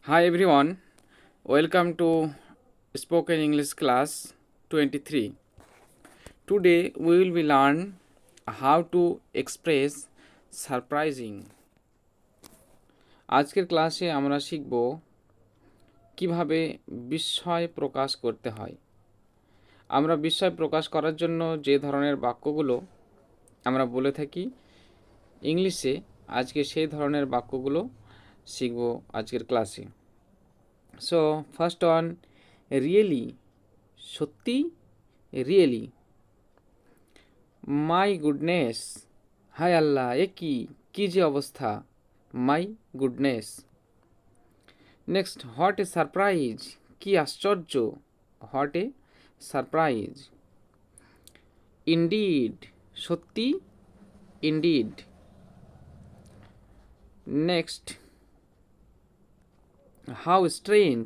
Hi everyone, welcome to Spoken English class 23. Today we will be learn how to express surprising. আজকের ক্লাসে আমরা শিখব কিভাবে বিস্ময় প্রকাশ করতে হয়। আমরা বিস্ময় প্রকাশ করার জন্য যে ধরনের বাক্যগুলো আমরা বলে থাকি ইংলিশে, আজকে সেই ধরনের বাক্যগুলো শিখব আজকের ক্লাসে। সো ফার্স্ট ওয়ান, রিয়েলি, সত্যি, রিয়েলি। মাই গুডনেস, হায় আল্লাহ, এ কি যে অবস্থা, my goodness. Next, what a surprise, কি আশ্চর্য, হোয়াট এ সারপ্রাইজ। ইনডিড, সত্যি, ইনডিড। নেক্সট, হাউ স্ট্রেঞ্জ,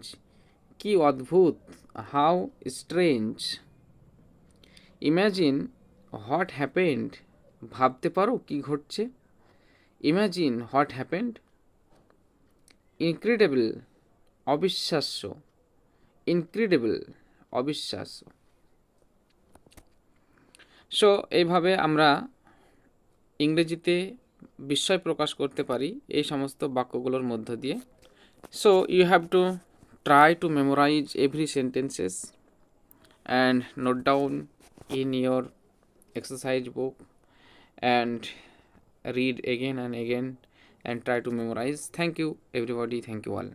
কি অদ্ভুত, how strange. Imagine what happened, ভাবতে পারো কি ঘটছে, ইম্যাজিন হোয়াট হ্যাপেন্ড। ইনক্রেডিবল, অবিশ্বাস্য, ইনক্রেডিবল, অবিশ্বাস্য। সো এইভাবে আমরা ইংরেজিতে বিস্ময় প্রকাশ করতে পারি এই সমস্ত বাক্যগুলোর মধ্য দিয়ে। So you have to try to memorise every sentences and note down in your exercise book and read again and again and try to memorize. Thank you everybody, thank you all.